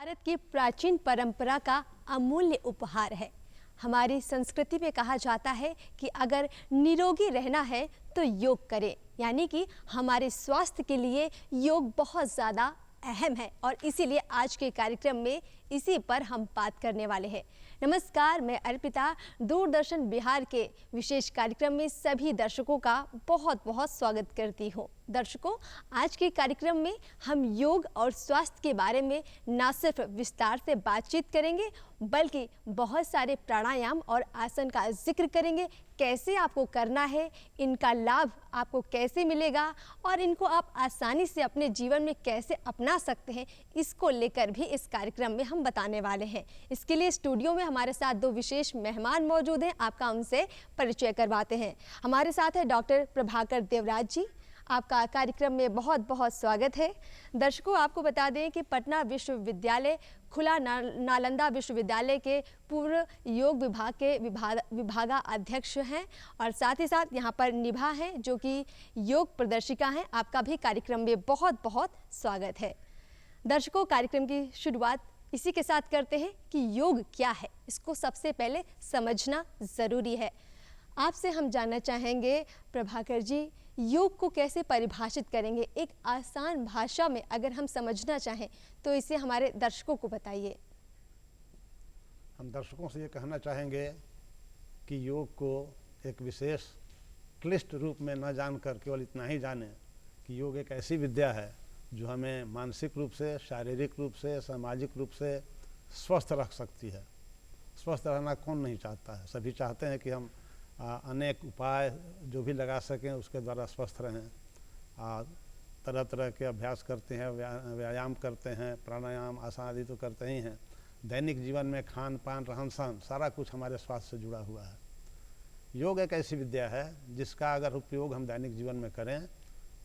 भारत की प्राचीन परंपरा का अमूल्य उपहार है। हमारी संस्कृति में कहा जाता है कि अगर निरोगी रहना है तो योग करें, यानी कि हमारे स्वास्थ्य के लिए योग बहुत ज़्यादा अहम है और इसीलिए आज के कार्यक्रम में इसी पर हम बात करने वाले हैं। नमस्कार, मैं अर्पिता दूरदर्शन बिहार के विशेष कार्यक्रम में सभी दर्शकों का बहुत बहुत स्वागत करती हूँ। दर्शकों, आज के कार्यक्रम में हम योग और स्वास्थ्य के बारे में न सिर्फ विस्तार से बातचीत करेंगे बल्कि बहुत सारे प्राणायाम और आसन का जिक्र करेंगे। कैसे आपको करना है, इनका लाभ आपको कैसे मिलेगा और इनको आप आसानी से अपने जीवन में कैसे अपना सकते हैं, इसको लेकर भी इस कार्यक्रम में हम बताने वाले हैं। इसके लिए स्टूडियो में हमारे साथ दो विशेष मेहमान मौजूद हैं। आपका उनसे परिचय करवाते हैं। हमारे साथ है डॉक्टर प्रभाकर देवराज जी। आपका कार्यक्रम में बहुत बहुत स्वागत है। दर्शकों, आपको बता दें कि पटना विश्वविद्यालय खुला नालंदा विश्वविद्यालय के पूर्व योग विभाग के विभागाध्यक्ष हैं और साथ ही साथ यहाँ पर निभा हैं जो कि योग प्रदर्शिका हैं। आपका भी कार्यक्रम में बहुत बहुत स्वागत है। दर्शकों, कार्यक्रम की शुरुआत इसी के साथ करते हैं कि योग क्या है, इसको सबसे पहले समझना ज़रूरी है। आपसे हम जानना चाहेंगे प्रभाकर जी, योग को कैसे परिभाषित करेंगे एक आसान भाषा में, अगर हम समझना चाहें तो इसे हमारे दर्शकों को बताइए। हम दर्शकों से ये कहना चाहेंगे कि योग को एक विशेष क्लिष्ट रूप में न जानकर केवल इतना ही जानें कि योग एक ऐसी विद्या है जो हमें मानसिक रूप से, शारीरिक रूप से, सामाजिक रूप से स्वस्थ रख सकती है। स्वस्थ रहना कौन नहीं चाहता है, सभी चाहते हैं कि हम अनेक उपाय जो भी लगा सकें उसके द्वारा स्वस्थ रहें। तरह तरह के अभ्यास करते हैं, व्यायाम करते हैं, प्राणायाम आसन आदि तो करते ही हैं। दैनिक जीवन में खान पान, रहन सहन सारा कुछ हमारे स्वास्थ्य से जुड़ा हुआ है। योग एक ऐसी विद्या है जिसका अगर उपयोग हम दैनिक जीवन में करें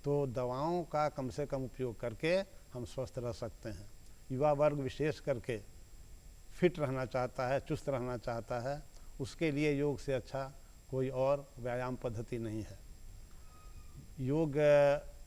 तो दवाओं का कम से कम उपयोग करके हम स्वस्थ रह सकते हैं। युवा वर्ग विशेष करके फिट रहना चाहता है, चुस्त रहना चाहता है, उसके लिए योग से अच्छा कोई और व्यायाम पद्धति नहीं है। योग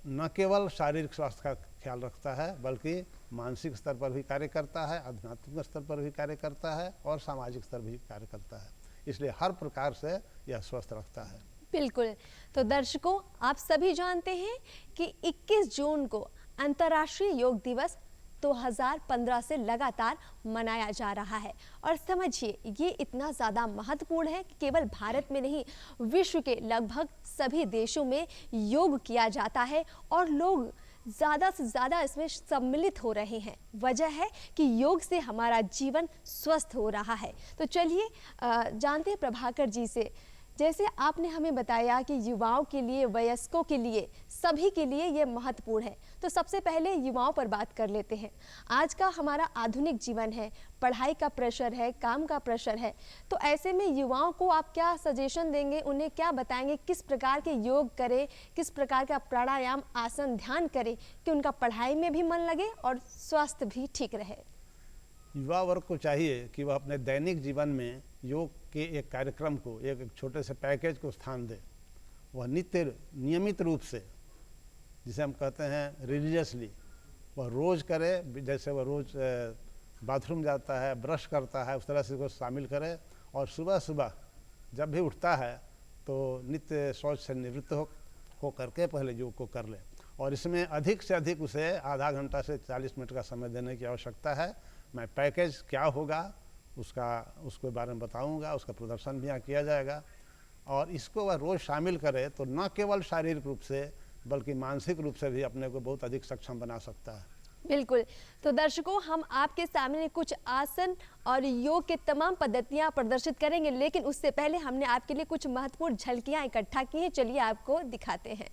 न केवल शारीरिक स्वास्थ्य का ख्याल रखता है बल्कि मानसिक स्तर पर भी कार्य करता है, आध्यात्मिक स्तर पर भी कार्य करता है और सामाजिक स्तर भी कार्य करता है। इसलिए हर प्रकार से यह स्वस्थ रखता है। बिल्कुल। तो दर्शकों, आप सभी जानते हैं कि 21 जून को अंतर्राष्ट्रीय योग दिवस 2015 से लगातार मनाया जा रहा है और समझिए ये इतना ज़्यादा महत्वपूर्ण है कि केवल भारत में नहीं, विश्व के लगभग सभी देशों में योग किया जाता है और लोग ज़्यादा से ज़्यादा इसमें सम्मिलित हो रहे हैं। वजह है कि योग से हमारा जीवन स्वस्थ हो रहा है। तो चलिए जानते हैं प्रभाकर जी से, जैसे आपने हमें बताया कि युवाओं के लिए, वयस्कों के लिए, सभी के लिए ये महत्वपूर्ण है। तो सबसे पहले युवाओं पर बात कर लेते हैं। आज का हमारा आधुनिक जीवन है, पढ़ाई का प्रेशर है, काम का प्रेशर है, तो ऐसे में युवाओं को आप क्या सजेशन देंगे, उन्हें क्या बताएंगे, किस प्रकार के योग करें, किस प्रकार का प्राणायाम, आसन, ध्यान करें कि उनका पढ़ाई में भी मन लगे और स्वास्थ्य भी ठीक रहे? युवा वर्ग को चाहिए कि वह अपने दैनिक जीवन में योग के एक कार्यक्रम को, एक छोटे से पैकेज को स्थान दे। वह नियमित रूप से, जिसे हम कहते हैं रिलीजियसली, वह रोज़ करे। जैसे वह रोज़ बाथरूम जाता है, ब्रश करता है, उस तरह से उसको शामिल करे और सुबह सुबह जब भी उठता है तो नित्य शौच से निवृत्त हो करके पहले योग को कर ले। और इसमें अधिक से अधिक उसे आधा घंटा से 40 मिनट का समय देने की आवश्यकता है। मैं पैकेज क्या होगा उसके बारे में बताऊंगा, उसका प्रदर्शन भी यहाँ किया जाएगा और इसको वह रोज़ शामिल करे तो न केवल शारीरिक रूप से बल्कि मानसिक रूप से भी अपने को बहुत अधिक सक्षम बना सकता है। बिल्कुल। तो दर्शकों, हम आपके सामने कुछ आसन और योग के तमाम पद्धतियां प्रदर्शित करेंगे, लेकिन उससे पहले हमने आपके लिए कुछ महत्वपूर्ण झलकियां इकट्ठा की हैं। चलिए आपको दिखाते हैं।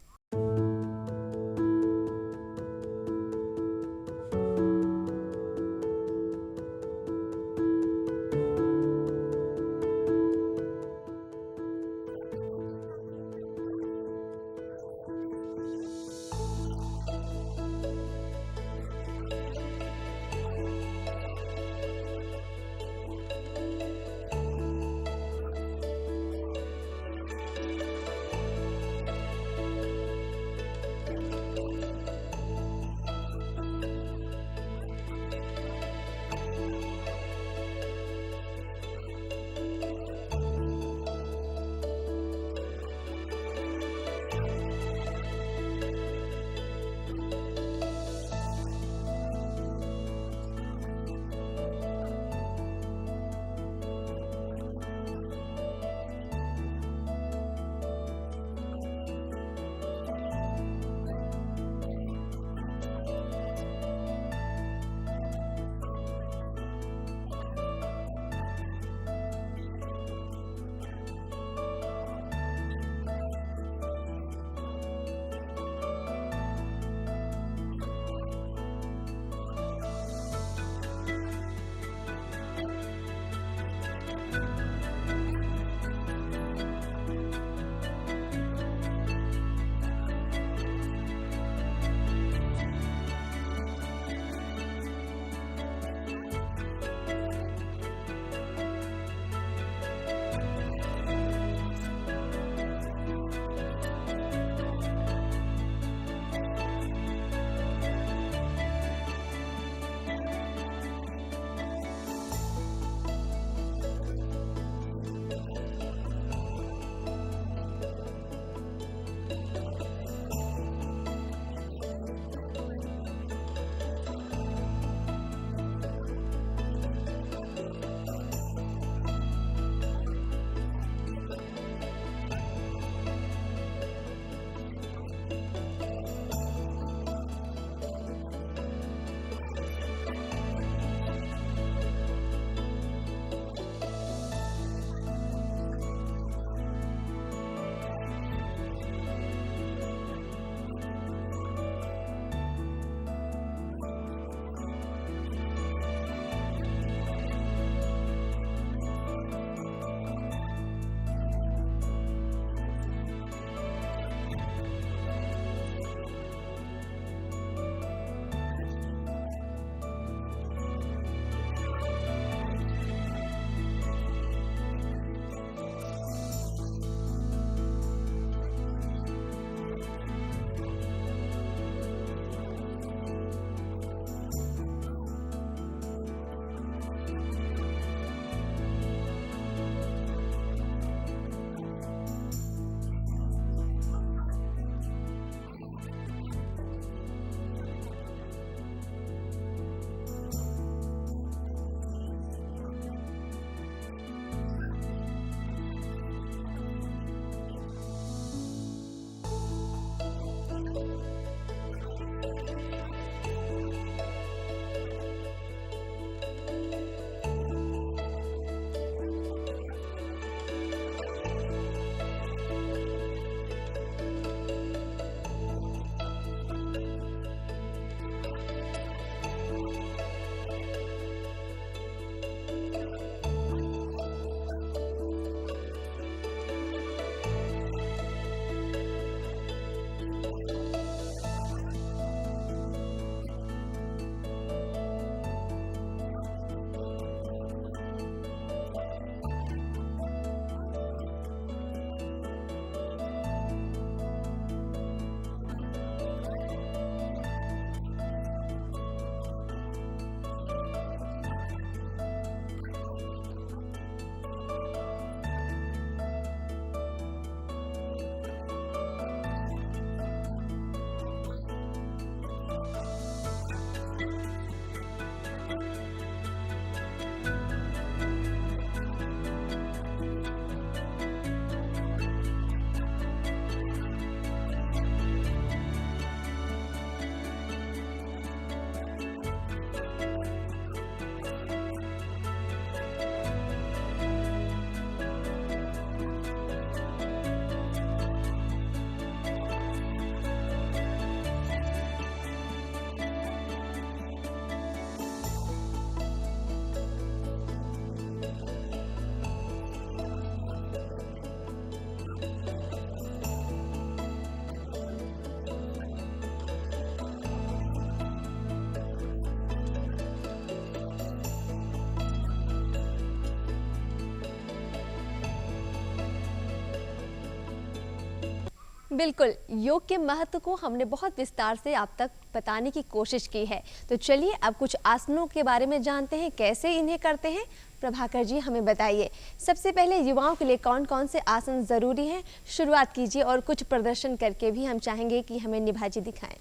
बिल्कुल, योग के महत्व को हमने बहुत विस्तार से आप तक बताने की कोशिश की है। तो चलिए अब कुछ आसनों के बारे में जानते हैं, कैसे इन्हें करते हैं। प्रभाकर जी हमें बताइए, सबसे पहले युवाओं के लिए कौन-कौन से आसन ज़रूरी हैं? शुरुआत कीजिए और कुछ प्रदर्शन करके भी हम चाहेंगे कि हमें निभा जी दिखाएं।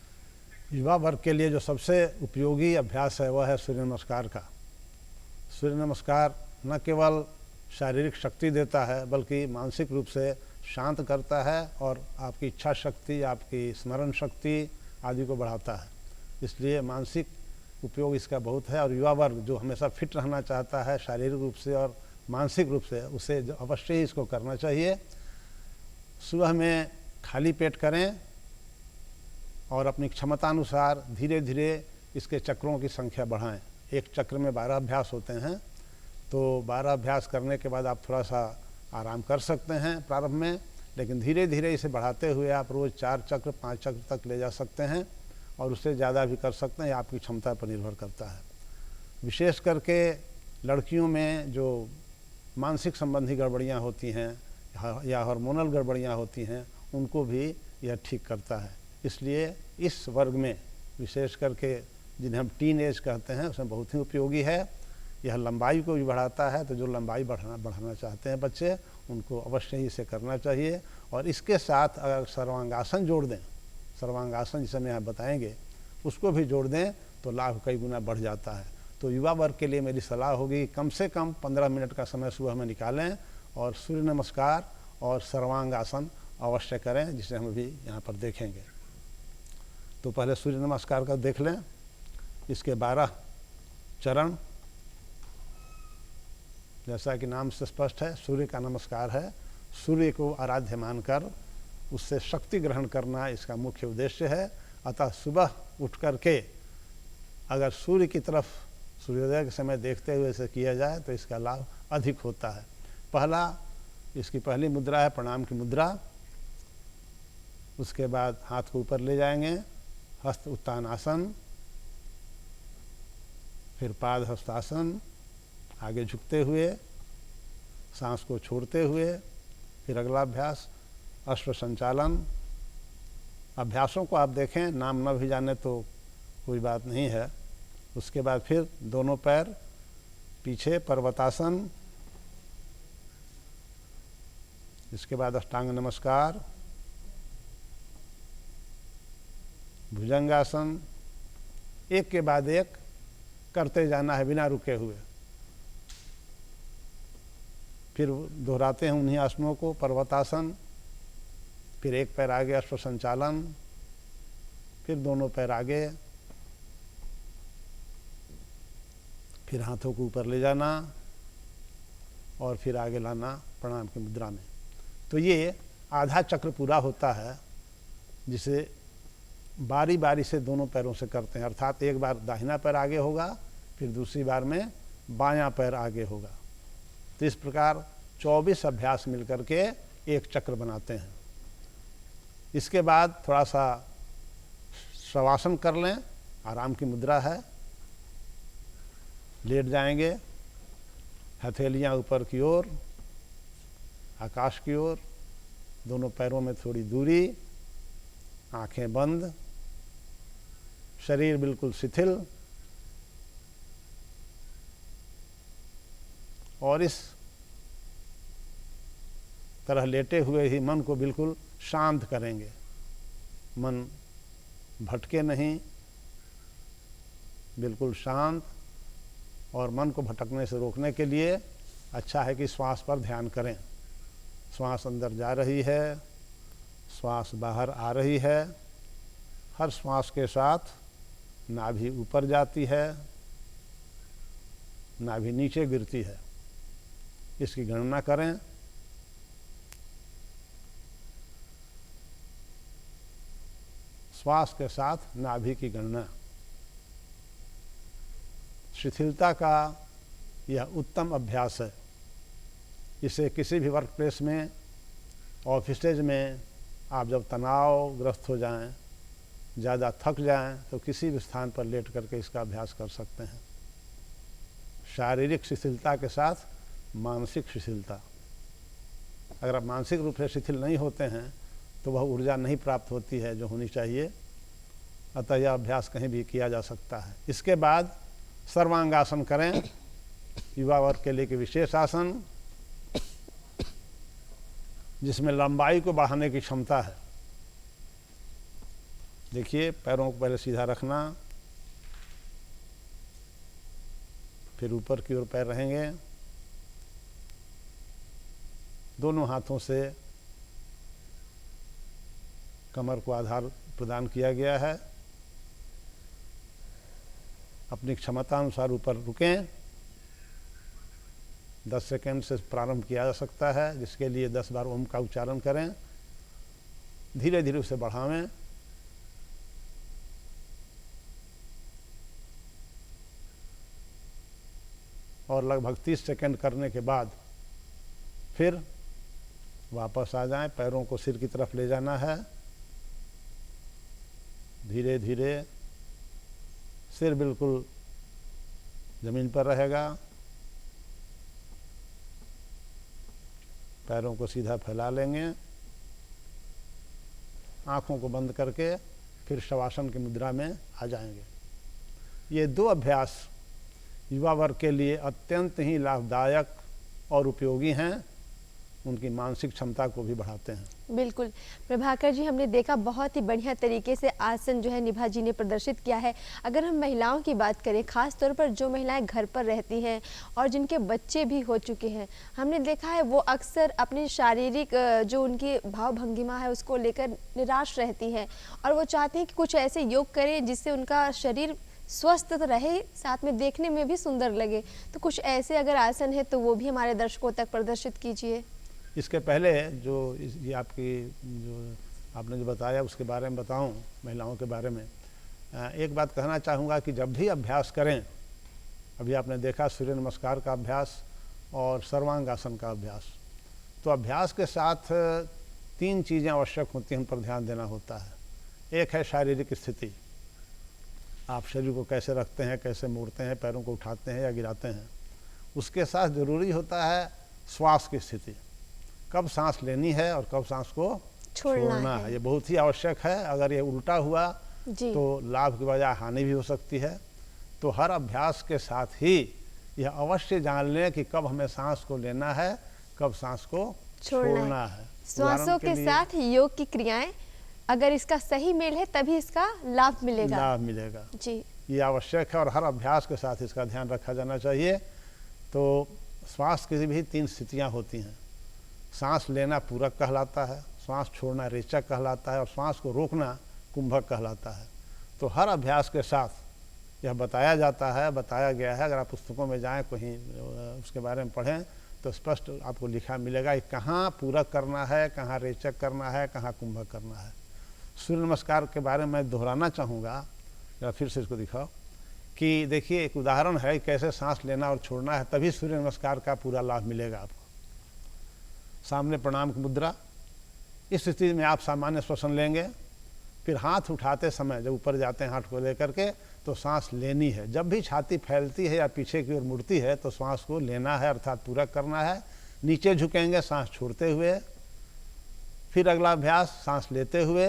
युवा वर्ग के लिए जो सबसे उपयोगी अभ्यास है वह है सूर्य नमस्कार का। सूर्य नमस्कार न केवल शारीरिक शक्ति देता है बल्कि मानसिक रूप से शांत करता है और आपकी इच्छा शक्ति, आपकी स्मरण शक्ति आदि को बढ़ाता है। इसलिए मानसिक उपयोग इसका बहुत है और युवा वर्ग जो हमेशा फिट रहना चाहता है शारीरिक रूप से और मानसिक रूप से, उसे अवश्य ही इसको करना चाहिए। सुबह में खाली पेट करें और अपनी क्षमतानुसार धीरे धीरे इसके चक्रों की संख्या बढ़ाएं। एक चक्र में 12 अभ्यास होते हैं, तो 12 अभ्यास करने के बाद आप थोड़ा सा आराम कर सकते हैं प्रारंभ में, लेकिन धीरे धीरे इसे बढ़ाते हुए आप रोज़ 4 चक्र 5 चक्र तक ले जा सकते हैं और उससे ज़्यादा भी कर सकते हैं, आपकी क्षमता पर निर्भर करता है। विशेष करके लड़कियों में जो मानसिक संबंधी गड़बड़ियाँ होती हैं या हार्मोनल गड़बड़ियाँ होती हैं, उनको भी यह ठीक करता है। इसलिए इस वर्ग में विशेष करके जिन्हें हम टीन एज कहते हैं उसमें बहुत ही उपयोगी है। यह लंबाई को भी बढ़ाता है, तो जो लंबाई बढ़ाना चाहते हैं बच्चे, उनको अवश्य ही इसे करना चाहिए। और इसके साथ अगर सर्वांगासन जोड़ दें, सर्वांगासन जिसे हम यहाँ बताएंगे, उसको भी जोड़ दें तो लाभ कई गुना बढ़ जाता है। तो युवा वर्ग के लिए मेरी सलाह होगी कम से कम 15 मिनट का समय सुबह में निकालें और सूर्य नमस्कार और सर्वांगासन अवश्य करें, जिसे हम अभी यहाँ पर देखेंगे। तो पहले सूर्य नमस्कार का देख लें। इसके 12 चरण, जैसा कि नाम से स्पष्ट है, सूर्य का नमस्कार है। सूर्य को आराध्य मानकर उससे शक्ति ग्रहण करना इसका मुख्य उद्देश्य है। अतः सुबह उठ करके अगर सूर्य की तरफ सूर्योदय के समय देखते हुए इसे किया जाए तो इसका लाभ अधिक होता है। इसकी पहली मुद्रा है प्रणाम की मुद्रा। उसके बाद हाथ को ऊपर ले जाएंगे, हस्त उत्तान आसन, फिर पाद हस्तासन, आगे झुकते हुए, सांस को छोड़ते हुए। फिर अगला अभ्यास अश्व संचालन। अभ्यासों को आप देखें, नाम न भी जाने तो कोई बात नहीं है। उसके बाद फिर दोनों पैर पीछे, पर्वतासन। इसके बाद अष्टांग नमस्कार, भुजंगासन। एक के बाद एक करते जाना है बिना रुके हुए। फिर दोहराते हैं उन्हीं आसनों को, पर्वतासन, फिर एक पैर आगे अश्व संचालन, फिर दोनों पैर आगे, फिर हाथों को ऊपर ले जाना और फिर आगे लाना प्रणाम की मुद्रा में। तो ये आधा चक्र पूरा होता है, जिसे बारी बारी से दोनों पैरों से करते हैं। अर्थात एक बार दाहिना पैर आगे होगा, फिर दूसरी बार में बायां पैर आगे होगा। तो इस प्रकार 24 अभ्यास मिलकर के एक चक्र बनाते हैं। इसके बाद थोड़ा सा शवासन कर लें, आराम की मुद्रा है। लेट जाएंगे, हथेलियां ऊपर की ओर, आकाश की ओर, दोनों पैरों में थोड़ी दूरी, आंखें बंद, शरीर बिल्कुल शिथिल। और इस तरह लेटे हुए ही मन को बिल्कुल शांत करेंगे। मन भटके नहीं, बिल्कुल शांत। और मन को भटकने से रोकने के लिए अच्छा है कि श्वास पर ध्यान करें। श्वास अंदर जा रही है, श्वास बाहर आ रही है। हर श्वास के साथ नाभि ऊपर जाती है, नाभि नीचे गिरती है। इसकी गणना करें। श्वास के साथ नाभि की गणना। शिथिलता का यह उत्तम अभ्यास है। इसे किसी भी वर्क प्लेस में, ऑफिसेज में आप जब तनावग्रस्त हो जाएं, ज़्यादा थक जाएं, तो किसी भी स्थान पर लेट करके इसका अभ्यास कर सकते हैं। शारीरिक शिथिलता के साथ मानसिक शिथिलता। अगर आप मानसिक रूप से शिथिल नहीं होते हैं तो वह ऊर्जा नहीं प्राप्त होती है जो होनी चाहिए। अतः यह अभ्यास कहीं भी किया जा सकता है। इसके बाद सर्वांगासन करें, युवा वर्ग के लिए कि विशेष आसन जिसमें लंबाई को बढ़ाने की क्षमता है। देखिए, पैरों को पहले सीधा रखना, फिर ऊपर की ओर पैर रहेंगे, दोनों हाथों से कमर को आधार प्रदान किया गया है। अपनी क्षमता अनुसार ऊपर रुकें। 10 सेकंड से प्रारंभ किया जा सकता है, जिसके लिए 10 बार ओम का उच्चारण करें। धीरे धीरे उसे बढ़ावें। और लगभग 30 सेकंड करने के बाद फिर वापस आ जाएं। पैरों को सिर की तरफ ले जाना है। धीरे धीरे सिर बिल्कुल जमीन पर रहेगा। पैरों को सीधा फैला लेंगे। आँखों को बंद करके फिर शवासन की मुद्रा में आ जाएंगे। ये 2 अभ्यास युवा वर्ग के लिए अत्यंत ही लाभदायक और उपयोगी हैं। उनकी मानसिक क्षमता को भी बढ़ाते हैं। बिल्कुल प्रभाकर जी, हमने देखा बहुत ही बढ़िया तरीके से आसन जो है निभा जी ने प्रदर्शित किया है। अगर हम महिलाओं की बात करें, ख़ास तौर पर जो महिलाएं घर पर रहती हैं और जिनके बच्चे भी हो चुके हैं, हमने देखा है वो अक्सर अपनी शारीरिक जो उनकी भाव भंगिमा है उसको लेकर निराश रहती हैं और वो चाहती हैं कि कुछ ऐसे योग करें जिससे उनका शरीर स्वस्थ तो रहे, साथ में देखने में भी सुंदर लगे। तो कुछ ऐसे अगर आसन है तो वो भी हमारे दर्शकों तक प्रदर्शित कीजिए। इसके पहले जो ये आपकी जो आपने जो बताया उसके बारे में बताऊं, महिलाओं के बारे में एक बात कहना चाहूँगा कि जब भी अभ्यास करें, अभी आपने देखा सूर्य नमस्कार का अभ्यास और सर्वांगासन का अभ्यास, तो अभ्यास के साथ 3 चीज़ें आवश्यक होती हैं, उन पर ध्यान देना होता है। एक है शारीरिक स्थिति, आप शरीर को कैसे रखते हैं, कैसे मोड़ते हैं, पैरों को उठाते हैं या गिराते हैं। उसके साथ ज़रूरी होता है श्वास की स्थिति, कब सांस लेनी है और कब सांस को छोड़ना है। ये बहुत ही आवश्यक है। अगर ये उल्टा हुआ तो लाभ की बजाय हानि भी हो सकती है। तो हर अभ्यास के साथ ही यह अवश्य जान लें कि कब हमें सांस को लेना है, कब सांस को छोड़ना है। श्वासों के साथ योग की क्रियाएं, अगर इसका सही मेल है तभी इसका लाभ मिलेगा जी। ये आवश्यक है और हर अभ्यास के साथ इसका ध्यान रखा जाना चाहिए। तो श्वास की भी 3 स्थितियाँ होती हैं। सांस लेना पूरक कहलाता है, सांस छोड़ना रेचक कहलाता है और सांस को रोकना कुंभक कहलाता है। तो हर अभ्यास के साथ यह बताया जाता है, बताया गया है। अगर आप पुस्तकों में जाएं, कहीं उसके बारे में पढ़ें तो स्पष्ट आपको लिखा मिलेगा कि कहाँ पूरक करना है, कहाँ रेचक करना है, कहाँ कुंभक करना है। सूर्य नमस्कार के बारे में मैं दोहराना चाहूँगा, या फिर से इसको दिखाओ कि देखिए एक उदाहरण है कैसे सांस लेना और छोड़ना है, तभी सूर्य नमस्कार का पूरा लाभ मिलेगा आपको। सामने प्रणाम की मुद्रा, इस स्थिति में आप सामान्य श्वसन लेंगे। फिर हाथ उठाते समय जब ऊपर जाते हैं हाथ को लेकर के, तो सांस लेनी है। जब भी छाती फैलती है या पीछे की ओर मुड़ती है तो सांस को लेना है, अर्थात पूरक करना है। नीचे झुकेंगे सांस छोड़ते हुए। फिर अगला अभ्यास सांस लेते हुए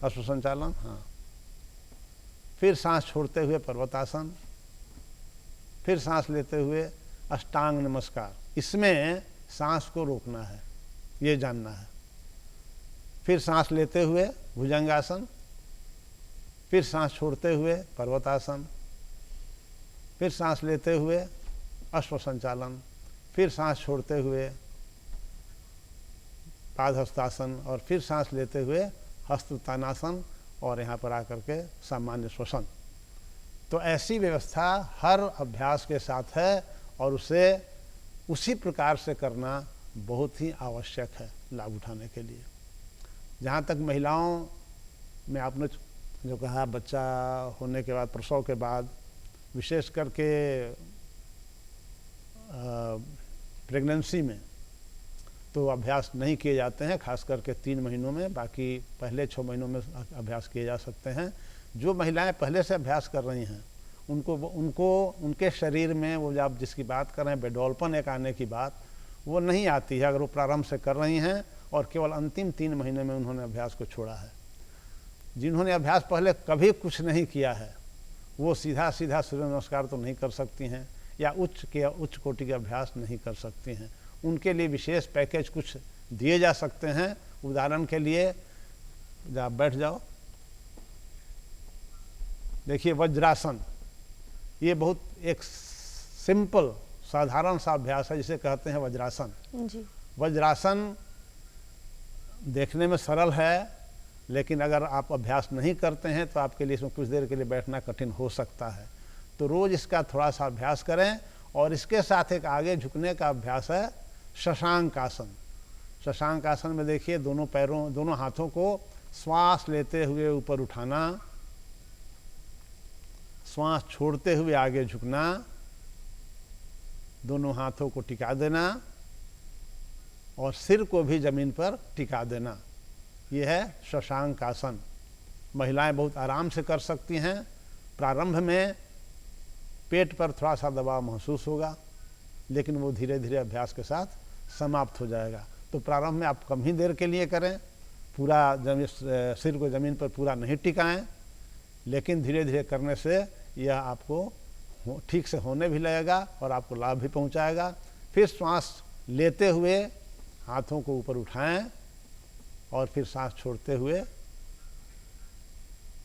अश्व संचालन, हाँ। फिर सांस छोड़ते हुए पर्वतासन, फिर सांस लेते हुए अष्टांग नमस्कार। इसमें सांस को रोकना है, ये जानना है। फिर सांस लेते हुए भुजंगासन, फिर सांस छोड़ते हुए पर्वतासन, फिर सांस लेते हुए अश्व संचालन, फिर सांस छोड़ते हुए पादहस्तासन और फिर सांस लेते हुए हस्तोत्तानासन और यहाँ पर आकर के सामान्य श्वसन। तो ऐसी व्यवस्था हर अभ्यास के साथ है और उसे उसी प्रकार से करना बहुत ही आवश्यक है लाभ उठाने के लिए। जहाँ तक महिलाओं में आपने जो कहा, बच्चा होने के बाद, प्रसव के बाद, विशेष करके प्रेगनेंसी में तो अभ्यास नहीं किए जाते हैं, खास करके 3 महीनों में। बाकी पहले 6 महीनों में अभ्यास किए जा सकते हैं। जो महिलाएं पहले से अभ्यास कर रही हैं उनको उनके शरीर में वो आप जिसकी बात कर रहे हैं बेडौलपन एक आने की बात, वो नहीं आती है। अगर वो प्रारंभ से कर रही हैं और केवल अंतिम 3 महीने में उन्होंने अभ्यास को छोड़ा है। जिन्होंने अभ्यास पहले कभी कुछ नहीं किया है वो सीधा सीधा सूर्य नमस्कार तो नहीं कर सकती हैं या उच्च कोटि के अभ्यास नहीं कर सकती हैं। उनके लिए विशेष पैकेज कुछ दिए जा सकते हैं। उदाहरण के लिए आप बैठ जाओ, देखिए वज्रासन, ये बहुत एक सिंपल साधारण सा अभ्यास है जिसे कहते हैं वज्रासन। जी। वज्रासन देखने में सरल है, लेकिन अगर आप अभ्यास नहीं करते हैं तो आपके लिए इसमें कुछ देर के लिए बैठना कठिन हो सकता है। तो रोज़ इसका थोड़ा सा अभ्यास करें। और इसके साथ एक आगे झुकने का अभ्यास है शशांक आसन। शशांक आसन में देखिए दोनों हाथों को श्वास लेते हुए ऊपर उठाना, श्वास छोड़ते हुए आगे झुकना, दोनों हाथों को टिका देना और सिर को भी जमीन पर टिका देना। यह है शशांक आसन। महिलाएं बहुत आराम से कर सकती हैं। प्रारंभ में पेट पर थोड़ा सा दबाव महसूस होगा, लेकिन वो धीरे धीरे अभ्यास के साथ समाप्त हो जाएगा। तो प्रारंभ में आप कम ही देर के लिए करें, पूरा सिर को ज़मीन पर पूरा नहीं टिकाएं, लेकिन धीरे धीरे करने से यह आपको ठीक से होने भी लगेगा और आपको लाभ भी पहुंचाएगा। फिर श्वास लेते हुए हाथों को ऊपर उठाएं और फिर सांस छोड़ते हुए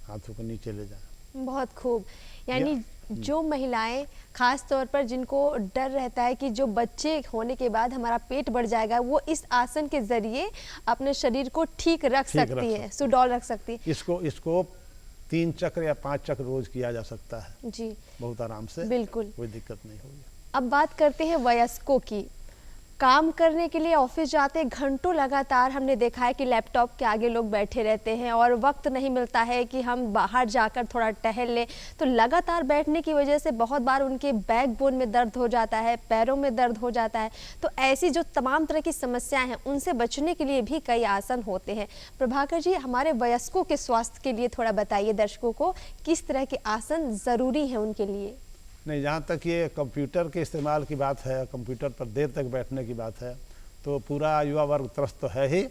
हाथों को नीचे ले जाएं। बहुत खूब। यानी जो महिलाएं खास तौर पर जिनको डर रहता है कि जो बच्चे होने के बाद हमारा पेट बढ़ जाएगा, वो इस आसन के जरिए अपने शरीर को ठीक रख सकती है, सुडौल रख सकती है। इसको 3 चक्र या 5 चक्र रोज किया जा सकता है जी, बहुत आराम से, बिल्कुल कोई दिक्कत नहीं होगी। अब बात करते हैं वयस्कों की। काम करने के लिए ऑफिस जाते घंटों लगातार हमने देखा है कि लैपटॉप के आगे लोग बैठे रहते हैं और वक्त नहीं मिलता है कि हम बाहर जाकर थोड़ा टहल लें। तो लगातार बैठने की वजह से बहुत बार उनके बैकबोन में दर्द हो जाता है, पैरों में दर्द हो जाता है। तो ऐसी जो तमाम तरह की समस्याएं हैं उनसे बचने के लिए भी कई आसन होते हैं। प्रभाकर जी, हमारे वयस्कों के स्वास्थ्य के लिए थोड़ा बताइए दर्शकों को, किस तरह के आसन ज़रूरी हैं उनके लिए। नहीं, जहाँ तक ये कंप्यूटर के इस्तेमाल की बात है, कंप्यूटर पर देर तक बैठने की बात है, तो पूरा युवा वर्ग त्रस्त तो है ही।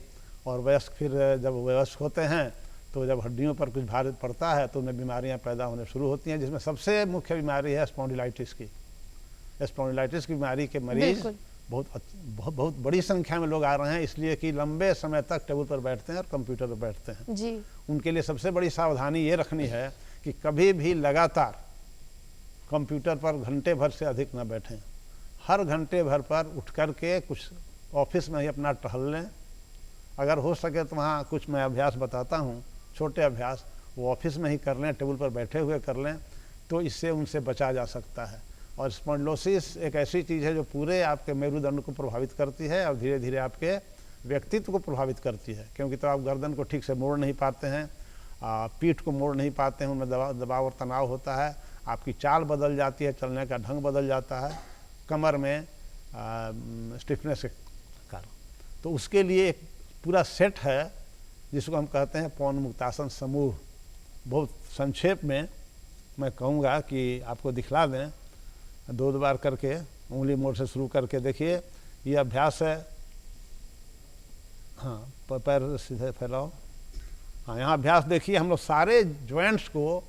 और वयस्क फिर जब वयस्क होते हैं तो जब हड्डियों पर कुछ भार पड़ता है तो उनमें बीमारियाँ पैदा होने शुरू होती हैं, जिसमें सबसे मुख्य बीमारी है स्पॉन्डिलाइटिस की। स्पॉन्डिलाइटिस की बीमारी के मरीज बहुत बड़ी संख्या में लोग आ रहे हैं, इसलिए कि लंबे समय तक टेबल पर बैठते हैं और कंप्यूटर पर बैठते हैं जी। उनके लिए सबसे बड़ी सावधानी ये रखनी है कि कभी भी लगातार कंप्यूटर पर घंटे भर से अधिक न बैठें। हर घंटे भर पर उठ कर के कुछ ऑफिस में ही अपना टहल लें। अगर हो सके तो वहाँ कुछ मैं अभ्यास बताता हूँ, छोटे अभ्यास, वो ऑफिस में ही कर लें, टेबल पर बैठे हुए कर लें, तो इससे उनसे बचा जा सकता है। और स्पॉन्डिलोसिस एक ऐसी चीज़ है जो पूरे आपके मेरुदंड को प्रभावित करती है और धीरे धीरे आपके व्यक्तित्व को प्रभावित करती है, क्योंकि तो आप गर्दन को ठीक से मोड़ नहीं पाते हैं, पीठ को मोड़ नहीं पाते हैं, उनमें दबाव और तनाव होता है, आपकी चाल बदल जाती है, चलने का ढंग बदल जाता है, कमर में स्टिफनेस के कारण। तो उसके लिए एक पूरा सेट है जिसको हम कहते हैं पवन मुक्तासन समूह। बहुत संक्षेप में मैं कहूँगा कि आपको दिखला दें, 2 बार करके उंगली मोड़ से शुरू करके देखिए। ये अभ्यास है। हाँ, पैर सीधे फैलाओ। हाँ, यहाँ अभ्यास देखिए, हम लोग सारे ज्वाइंट्स को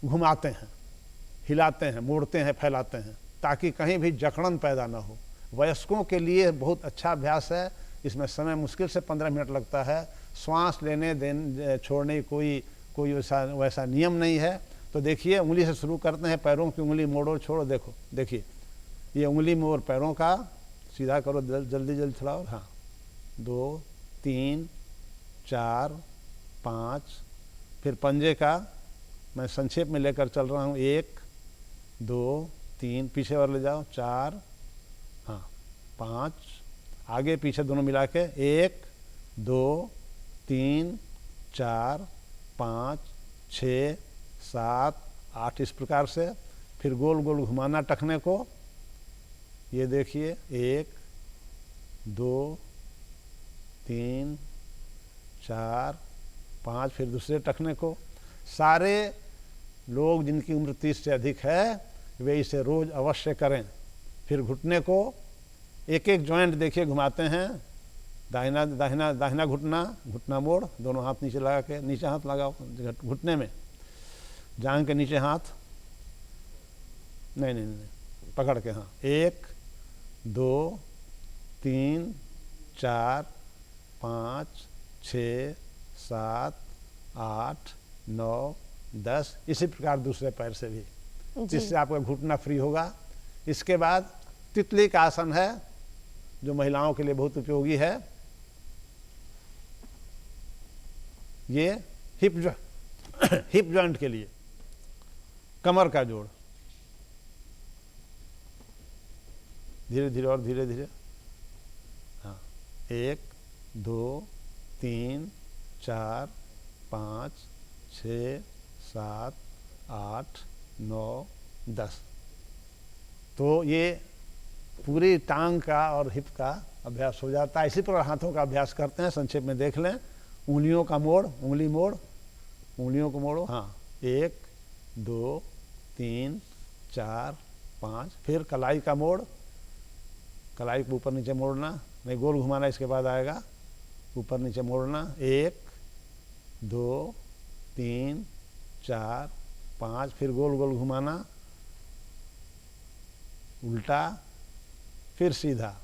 घुमाते हैं, हिलाते हैं, मोड़ते हैं, फैलाते हैं, ताकि कहीं भी जकड़न पैदा ना हो। वयस्कों के लिए बहुत अच्छा अभ्यास है। इसमें समय मुश्किल से 15 मिनट लगता है। श्वास लेने देने छोड़ने कोई वैसा नियम नहीं है। तो देखिए, उंगली से शुरू करते हैं, पैरों की उंगली मोड़ो छोड़ो। देखो, देखिए, ये उंगली मोड़ पैरों का सीधा करो, जल्दी जल्दी चलाओ। हाँ, 2 3 4 5। फिर पंजे का मैं संक्षेप में लेकर चल रहा हूँ। 1 2 3, पीछे और ले जाओ, 4, हाँ 5, आगे पीछे दोनों मिला के 1 2 3 4 5 6 7 8, इस प्रकार से। फिर गोल गोल घुमाना टखने को। ये देखिए, 1 2 3 4 5, फिर दूसरे टखने को। सारे लोग जिनकी उम्र 30 से अधिक है वे इसे रोज अवश्य करें। फिर घुटने को एक एक जॉइंट देखिए घुमाते हैं। दाहिना दाहिना दाहिना घुटना, घुटना मोड़, दोनों हाथ नीचे लगा के, नीचे हाथ लगाओ घुटने में, जांघ के नीचे हाथ, नहीं नहीं नहीं, पकड़ के, हाँ, 1 2 3 4 5 6 7 8 9 10, इसी प्रकार दूसरे पैर से भी, जिससे आपका घुटना फ्री होगा। इसके बाद तितली का आसन है जो महिलाओं के लिए बहुत उपयोगी है। ये हिप जॉइंट के लिए, कमर का जोड़, धीरे धीरे और धीरे धीरे, हाँ, 1 2 3 4 5 6 7 8 9 10। तो ये पूरी टांग का और हिप का अभ्यास हो जाता है। इसी प्रकार हाथों का अभ्यास करते हैं, संक्षेप में देख लें। उंगलियों का मोड़, उंगली मोड़, उंगलियों को मोड़ो, हाँ, 1 2 3 4 5, फिर कलाई का मोड़, कलाई को ऊपर नीचे मोड़ना, नहीं गोल घुमाना, इसके बाद आएगा ऊपर नीचे मोड़ना, 1 2 3 4 5, फिर गोल गोल घुमाना, उल्टा, फिर सीधा।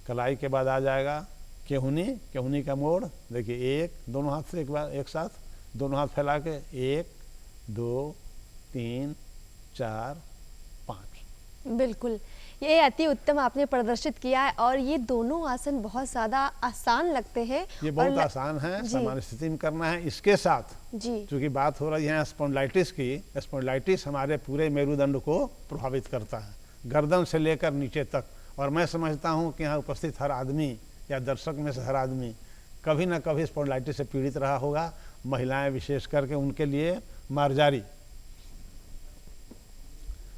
कलाई के बाद आ जाएगा केहुनी, केहुनी का मोड़, देखिए 1, दोनों हाथ से एक बार एक साथ, दोनों हाथ फैला के, 1 2 3 4 5। बिल्कुल, ये अति उत्तम आपने प्रदर्शित किया है और ये दोनों आसन बहुत ज़्यादा आसान लगते हैं। ये बहुत आसान है, सामान्य स्थिति में करना है। इसके साथ जी, चूँकि बात हो रही है स्पॉन्डिलाइटिस की, स्पॉन्डिलाइटिस हमारे पूरे मेरुदंड को प्रभावित करता है, गर्दन से लेकर नीचे तक। और मैं समझता हूँ कि यहाँ उपस्थित हर आदमी या दर्शक में से हर आदमी कभी ना कभी स्पॉन्डिलाइटिस से पीड़ित रहा होगा। महिलाएं विशेष करके, उनके लिए मार्जारी,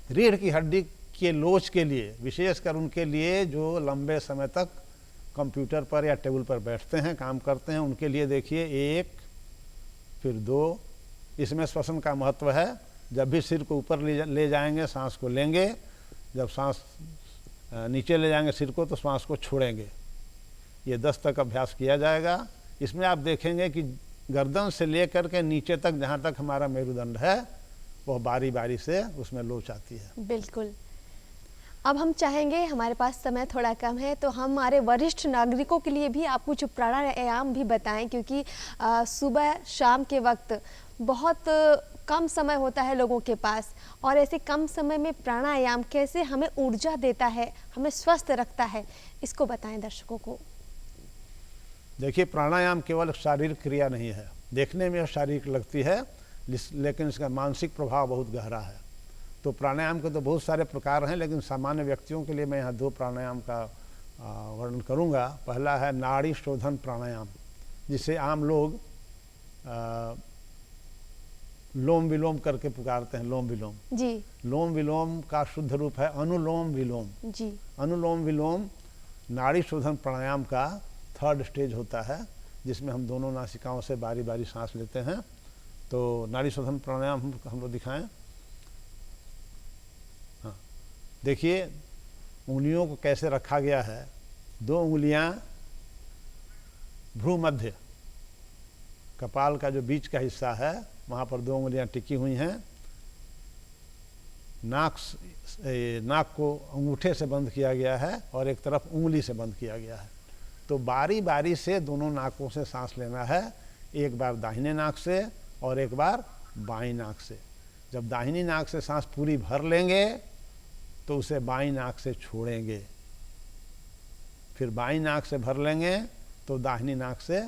रीढ़ की हड्डी के लोच के लिए, विशेषकर उनके लिए जो लंबे समय तक कंप्यूटर पर या टेबल पर बैठते हैं, काम करते हैं, उनके लिए देखिए 1 फिर 2, इसमें श्वसन का महत्व है। जब भी सिर को ऊपर ले जाएंगे, सांस को लेंगे, जब सांस नीचे ले जाएंगे सिर को, तो सांस को छोड़ेंगे। ये 10 तक अभ्यास किया जाएगा। इसमें आप देखेंगे कि गर्दन से लेकर के नीचे तक, जहाँ तक हमारा मेरुदंड है, वह बारी बारी से उसमें लोच आती है। बिल्कुल। अब हम चाहेंगे, हमारे पास समय थोड़ा कम है, तो हमारे वरिष्ठ नागरिकों के लिए भी आप कुछ प्राणायाम भी बताएं, क्योंकि सुबह शाम के वक्त बहुत कम समय होता है लोगों के पास, और ऐसे कम समय में प्राणायाम कैसे हमें ऊर्जा देता है, हमें स्वस्थ रखता है, इसको बताएं दर्शकों को। देखिए, प्राणायाम केवल शारीरिक क्रिया नहीं है, देखने में शारीरिक लगती है, लेकिन इसका मानसिक प्रभाव बहुत गहरा है। तो प्राणायाम के तो बहुत सारे प्रकार हैं, लेकिन सामान्य व्यक्तियों के लिए मैं यहाँ 2 प्राणायाम का वर्णन करूँगा। पहला है नाड़ी शोधन प्राणायाम, जिसे आम लोग लोम विलोम करके पुकारते हैं। लोम विलोम जी, लोम विलोम का शुद्ध रूप है अनुलोम विलोम जी। अनुलोम विलोम नाड़ी शोधन प्राणायाम का 3rd स्टेज होता है, जिसमें हम दोनों नासिकाओं से बारी बारी सांस लेते हैं। तो नाड़ी शोधन प्राणायाम हम लोग दिखाएं। हाँ, देखिए उंगलियों को कैसे रखा गया है। 2 उंगलियां भ्रू मध्य, कपाल का जो बीच का हिस्सा है, वहाँ पर 2 उंगलियां टिकी हुई हैं। नाक को अंगूठे से बंद किया गया है और एक तरफ उंगली से बंद किया गया है। तो बारी बारी से दोनों नाकों से सांस लेना है, एक बार दाहिने नाक से और एक बार बाईं नाक से। जब दाहिनी नाक से सांस पूरी भर लेंगे तो उसे बाईं नाक से छोड़ेंगे, फिर बाईं नाक से भर लेंगे तो दाहिनी नाक से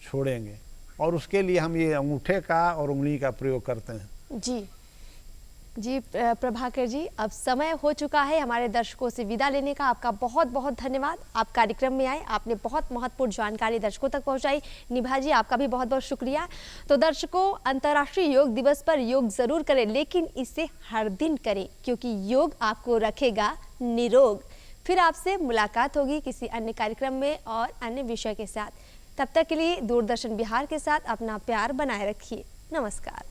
छोड़ेंगे। और उसके लिए हम ये अंगूठे का और उंगली का प्रयोग करते हैं। जी जी, प्रभाकर जी, अब समय हो चुका है हमारे दर्शकों से विदा लेने का। आपका बहुत बहुत धन्यवाद, आप कार्यक्रम में आए, आपने बहुत महत्वपूर्ण जानकारी दर्शकों तक पहुंचाई। निभा जी, आपका भी बहुत बहुत शुक्रिया। तो दर्शकों, अंतर्राष्ट्रीय योग दिवस पर योग जरूर करें, लेकिन इसे हर दिन करें, क्योंकि योग आपको रखेगा निरोग। फिर आपसे मुलाकात होगी किसी अन्य कार्यक्रम में और अन्य विषय के साथ। तब तक के लिए दूरदर्शन बिहार के साथ अपना प्यार बनाए रखिए। नमस्कार।